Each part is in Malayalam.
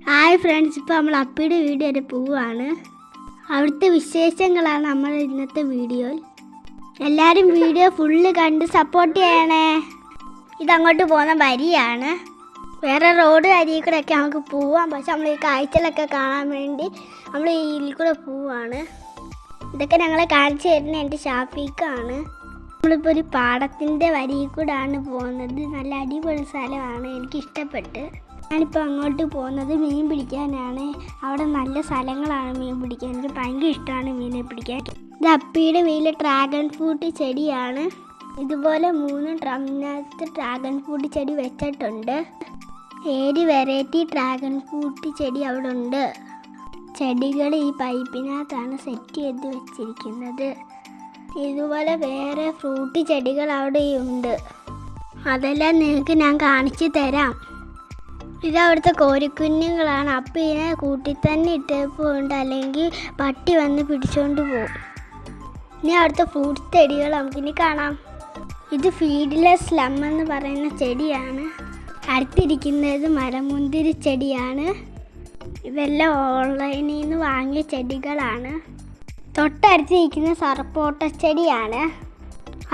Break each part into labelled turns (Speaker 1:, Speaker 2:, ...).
Speaker 1: ഹായ് ഫ്രണ്ട്സ്, ഇപ്പോൾ നമ്മൾ അപ്പിയുടെ വീഡിയോ വരെ പോവുകയാണ്. അവിടുത്തെ വിശേഷങ്ങളാണ് നമ്മൾ ഇന്നത്തെ വീഡിയോയിൽ. എല്ലാവരും വീഡിയോ ഫുള്ള് കണ്ട് സപ്പോർട്ട് ചെയ്യണേ. ഇതങ്ങോട്ട് പോകുന്ന വരിയാണ്. വേറെ റോഡ് അരിയിൽ കൂടെയൊക്കെ നമുക്ക് പോവാം. പക്ഷെ നമ്മൾ ഈ കാഴ്ചകളൊക്കെ കാണാൻ വേണ്ടി നമ്മൾ ഇതിൽ കൂടെ പോവുകയാണ്. ഇതൊക്കെ ഞങ്ങളെ കാണിച്ചു തരുന്ന എൻ്റെ ഷാഫീഖാണ്. നമ്മളിപ്പോൾ ഒരു പാടത്തിൻ്റെ വരിയിൽ കൂടെയാണ് പോകുന്നത്. നല്ല അടിപൊളി സ്ഥലമാണ്, എനിക്കിഷ്ടപ്പെട്ട്. ഞാനിപ്പോൾ അങ്ങോട്ട് പോകുന്നത് മീൻ പിടിക്കാനാണ്. അവിടെ നല്ല സ്ഥലങ്ങളാണ് മീൻ പിടിക്കാൻ. എനിക്ക് ഭയങ്കര ഇഷ്ടമാണ് മീനെ പിടിക്കാൻ. ഇത് അപ്പിയുടെ വീട്ടിലെ ഡ്രാഗൺ ഫ്രൂട്ട് ചെടിയാണ്. ഇതുപോലെ 3 ഡ്രമ്മിനകത്ത് ഡ്രാഗൺ ഫ്രൂട്ട് ചെടി വെച്ചിട്ടുണ്ട്. 7 വെറൈറ്റി ഡ്രാഗൺ ഫ്രൂട്ട് ചെടി അവിടെ ഉണ്ട്. ചെടികൾ ഈ പൈപ്പിനകത്താണ് സെറ്റ് ചെയ്ത് വെച്ചിരിക്കുന്നത്. ഇതുപോലെ വേറെ ഫ്രൂട്ട് ചെടികൾ അവിടെയുണ്ട്. അതെല്ലാം നിങ്ങൾക്ക് ഞാൻ കാണിച്ചു തരാം. ഇത് അവിടുത്തെ കോരിക്കുഞ്ഞുങ്ങളാണ്. അപ്പം ഇതിനെ കൂട്ടി തന്നെ ഇട്ടപ്പോണ്ട്, അല്ലെങ്കിൽ പട്ടി വന്ന് പിടിച്ചുകൊണ്ട് പോകും. ഇനി അവിടുത്തെ ഫ്രൂട്ട്സ് ചെടികൾ നമുക്കിനി കാണാം. ഇത് ഫീഡ്ലെസ് സ്ലം എന്ന് പറയുന്ന ചെടിയാണ്. അടുത്തിരിക്കുന്നത് മരമുന്തിരി ചെടിയാണ്. ഇതെല്ലാം ഓൺലൈനിൽ നിന്ന് വാങ്ങിയ ചെടികളാണ്. തൊട്ടടുത്തിരിക്കുന്ന സർപ്പോട്ട ചെടിയാണ്.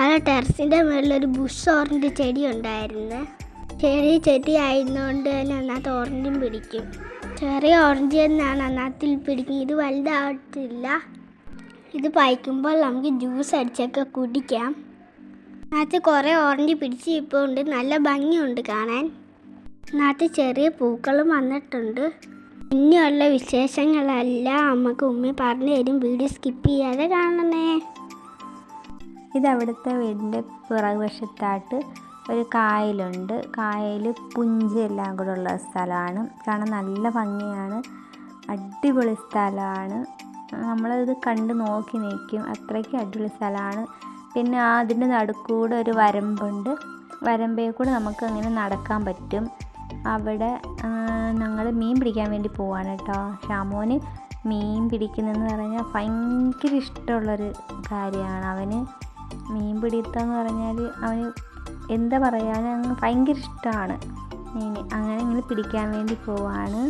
Speaker 1: അത് ടെറസിൻ്റെ മുകളിലൊരു ബുഷ് ഓറഞ്ച് ചെടി ഉണ്ടായിരുന്നു. ചെടി ആയിരുന്നുകൊണ്ട് തന്നെ അതിനകത്ത് ഓറഞ്ചും പിടിക്കും. ചെറിയ ഓറഞ്ച് തന്നെയാണ് അതിനകത്തിൽ പിടിക്കും. ഇത് വലുതാവത്തില്ല. ഇത് പഴിക്കുമ്പോൾ നമുക്ക് ജ്യൂസ് അടിച്ചൊക്കെ കുടിക്കാം. അതിനകത്ത് കുറേ ഓറഞ്ച് പിടിച്ച് ഇപ്പോൾ ഉണ്ട്. നല്ല ഭംഗിയുണ്ട് കാണാൻ. അതിനകത്ത് ചെറിയ പൂക്കളും വന്നിട്ടുണ്ട്. ഇനിയുള്ള വിശേഷങ്ങളെല്ലാം നമുക്ക് ഉമ്മി പറഞ്ഞു തരും. വീഡിയോ സ്കിപ്പ് ചെയ്യാതെ കാണണേ.
Speaker 2: ഇതവിടുത്തെ വീടിൻ്റെ പുറകുവശത്തായിട്ട് ഒരു കായലുണ്ട്. കായൽ പുഞ്ച എല്ലാം കൂടെ ഉള്ള സ്ഥലമാണ്. കാണാൻ നല്ല ഭംഗിയാണ്, അടിപൊളി സ്ഥലമാണ്. നമ്മളിത് കണ്ട് നോക്കി നിൽക്കും, അത്രയ്ക്ക് അടിപൊളി സ്ഥലമാണ്. പിന്നെ അതിൻ്റെ നടുക്കൂടെ ഒരു വരമ്പുണ്ട്. വരമ്പേ കൂടെ നമുക്ക് അങ്ങനെ നടക്കാൻ പറ്റും. അവിടെ ഞങ്ങൾ മീൻ പിടിക്കാൻ വേണ്ടി പോവാണ് കേട്ടോ. ഷാമോന് മീൻ പിടിക്കുന്നതെന്ന് പറഞ്ഞാൽ ഭയങ്കര ഇഷ്ടമുള്ളൊരു കാര്യമാണ്. അവന് മീൻ പിടുത്തമെന്ന് പറഞ്ഞാൽ അവന് എന്താ പറയുക, അവന് ഭയങ്കര ഇഷ്ടമാണ് മീൻ. അങ്ങനെ ഇങ്ങനെ പിടിക്കാൻ വേണ്ടി പോവാണ്.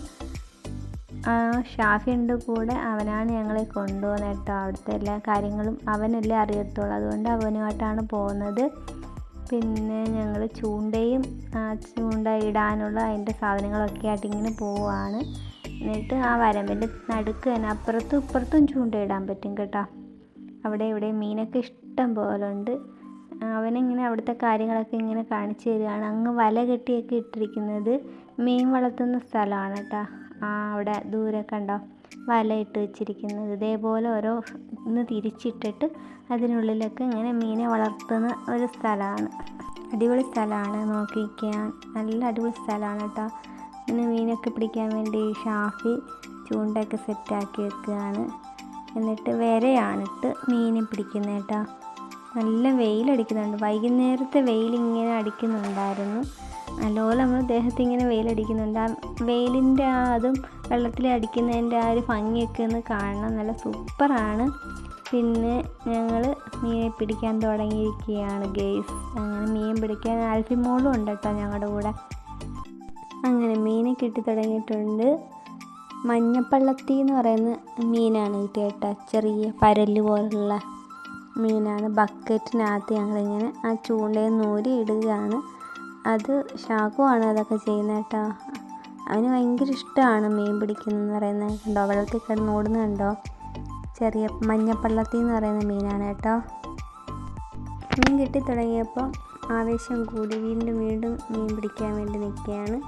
Speaker 2: ഷാഫിയുണ്ട് കൂടെ. അവനാണ് ഞങ്ങളെ കൊണ്ടുപോകുന്നത് കേട്ടോ. അവിടുത്തെ എല്ലാ കാര്യങ്ങളും അവനല്ലേ അറിയത്തുള്ളൂ. അതുകൊണ്ട് അവനുമായിട്ടാണ് പോകുന്നത്. പിന്നെ ഞങ്ങൾ ചൂണ്ട ഇടാനുള്ള അതിൻ്റെ സാധനങ്ങളൊക്കെ ആയിട്ട് ഇങ്ങനെ പോവുകയാണ്. എന്നിട്ട് ആ വരമ്പിൻ്റെ നടുക്ക് തന്നെ അപ്പുറത്തും ഇപ്പുറത്തും ചൂണ്ടയിടാൻ പറ്റും കേട്ടോ. അവിടെ ഇവിടെ മീനൊക്കെ ഇഷ്ടം പോലെ ഉണ്ട്. അവനിങ്ങനെ അവിടുത്തെ കാര്യങ്ങളൊക്കെ ഇങ്ങനെ കാണിച്ചു തരികയാണ്. അങ്ങ് വല കെട്ടിയൊക്കെ ഇട്ടിരിക്കുന്നത് മീൻ വളർത്തുന്ന സ്ഥലമാണ് കേട്ടോ. അവിടെ ദൂരെ കണ്ടോ വല ഇട്ട് വെച്ചിരിക്കുന്നത്. ഇതേപോലെ ഒന്ന് തിരിച്ചിട്ടിട്ട് അതിനുള്ളിലൊക്കെ ഇങ്ങനെ മീനെ വളർത്തുന്ന ഒരു സ്ഥലമാണ്. അടിപൊളി സ്ഥലമാണ്, നോക്കിക്കാൻ നല്ല അടിപൊളി സ്ഥലമാണ് കേട്ടോ. പിന്നെ മീനൊക്കെ പിടിക്കാൻ വേണ്ടി ഷാഫി ചൂണ്ടയൊക്കെ സെറ്റാക്കി വെക്കുകയാണ്. എന്നിട്ട് വരയാണിട്ട് മീനെ പിടിക്കുന്നത് കേട്ടോ. നല്ല വെയിലടിക്കുന്നുണ്ട്. വൈകുന്നേരത്തെ വെയിലിങ്ങനെ അടിക്കുന്നുണ്ടായിരുന്നു. നല്ലപോലെ നമ്മൾ ദേഹത്ത് ഇങ്ങനെ വെയിലടിക്കുന്നുണ്ട്. ആ വെയിലിൻ്റെ അതും വെള്ളത്തിൽ അടിക്കുന്നതിൻ്റെ ആ ഒരു ഭംഗിയൊക്കെ ഒന്ന് കാണണം. നല്ല സൂപ്പറാണ്. പിന്നെ ഞങ്ങൾ മീനെ പിടിക്കാൻ തുടങ്ങിയിരിക്കുകയാണ് ഗെയ്സ്. അങ്ങനെ മീൻ പിടിക്കാൻ ആൽഫിമോളും ഉണ്ട് കേട്ടോ ഞങ്ങളുടെ കൂടെ. അങ്ങനെ മീനെ കിട്ടി തുടങ്ങിയിട്ടുണ്ട്. മഞ്ഞപ്പള്ളത്തി എന്ന് പറയുന്ന മീനാണ് കിട്ടിയ കേട്ടോ. ചെറിയ പരല് പോലുള്ള മീനാണ്. ബക്കറ്റിനകത്ത് ഞങ്ങളിങ്ങനെ ആ ചൂണ്ടയിൽ നൂരി ഇടുകയാണ്. അത് ഷാക്കുവാണ് അതൊക്കെ ചെയ്യുന്നത് കേട്ടോ. അവന് ഭയങ്കര ഇഷ്ടമാണ് മീൻ പിടിക്കുന്നതെന്ന് പറയുന്നത്. കണ്ടോ വെള്ളത്തിൽ കിടന്ന് ഓടുന്നത് കണ്ടോ. ചെറിയ മഞ്ഞപ്പള്ളത്തി എന്ന് പറയുന്ന മീനാണ് കേട്ടോ. മീൻ കിട്ടി തുടങ്ങിയപ്പോൾ ആവേശം കൂടി. വീണ്ടും മീൻ പിടിക്കാൻ വേണ്ടി നിൽക്കുകയാണ്.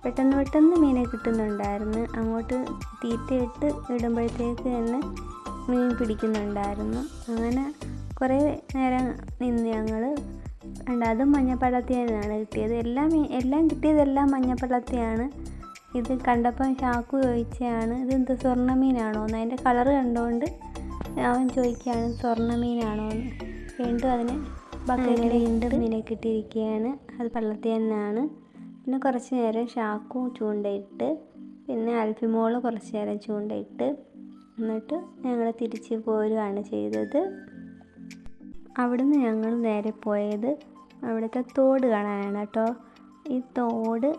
Speaker 2: പെട്ടെന്ന് മീനെ കിട്ടുന്നുണ്ടായിരുന്നു. അങ്ങോട്ട് തീറ്റയിട്ട് ഇടുമ്പോഴത്തേക്ക് തന്നെ മീൻ പിടിക്കുന്നുണ്ടായിരുന്നു. അങ്ങനെ കുറേ നേരം നിന്ന് ഞങ്ങൾ അതും മഞ്ഞപ്പള്ളത്തി തന്നെയാണ് കിട്ടിയത്. എല്ലാം കിട്ടിയതെല്ലാം മഞ്ഞപ്പള്ളത്തിയാണ്. ഇത് കണ്ടപ്പോൾ ഷാക്കു ചോദിച്ചതാണ് ഇതെന്ത് സ്വർണ്ണമീനാണോ എന്ന്. അതിൻ്റെ കളറ് കണ്ടുകൊണ്ട് അവൻ ചോദിക്കുകയാണ് സ്വർണ്ണമീനാണോ എന്ന്. വീണ്ടും അതിന് ബക്കറ്റിൽ വീണ്ടും മീനെ കിട്ടിയിരിക്കുകയാണ്. അത് പള്ളത്തി തന്നെയാണ്. പിന്നെ കുറച്ച് നേരം ഷാക്കു ചൂണ്ടയിട്ട്, പിന്നെ ആൽഫിമോള് കുറച്ച് നേരം ചൂണ്ടയിട്ട്, എന്നിട്ട് ഞങ്ങൾ തിരിച്ച് പോരുകയാണ് ചെയ്തത്. അവിടുന്ന് ഞങ്ങൾ നേരെ പോയത് അവിടുത്തെ തോട് കാണാനാണ് കേട്ടോ. ഈ തോട്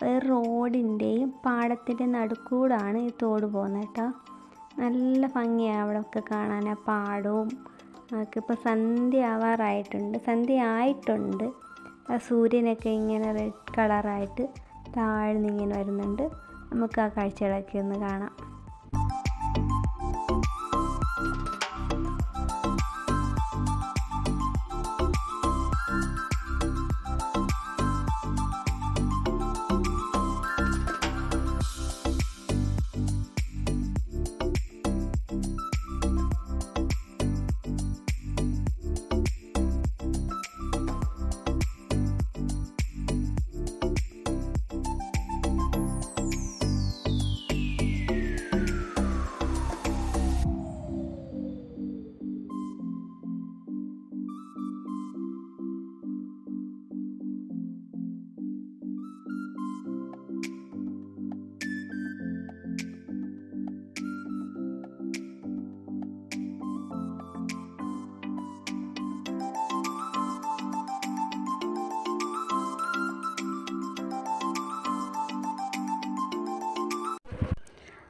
Speaker 2: ഒരു റോഡിൻ്റെയും പാടത്തിൻ്റെ നടുക്കൂടാണ് ഈ തോട് പോകുന്നത് കേട്ടോ. നല്ല ഭംഗിയാണ് അവിടെ ഒക്കെ കാണാൻ. ആ പാടവും ഇപ്പോൾ സന്ധ്യ ആയിട്ടുണ്ട്. ആ സൂര്യനൊക്കെ ഇങ്ങനെ റെഡ് കളറായിട്ട് താഴ്ന്നിങ്ങനെ വരുന്നുണ്ട്. നമുക്ക് ആ കാഴ്ചകളൊക്കെ ഒന്ന് കാണാം.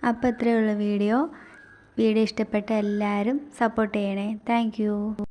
Speaker 2: അപ്പോൾ ഇത്രയുള്ള വീഡിയോ ഇഷ്ടപ്പെട്ട എല്ലാവരും സപ്പോർട്ട് ചെയ്യണേ. Thank you.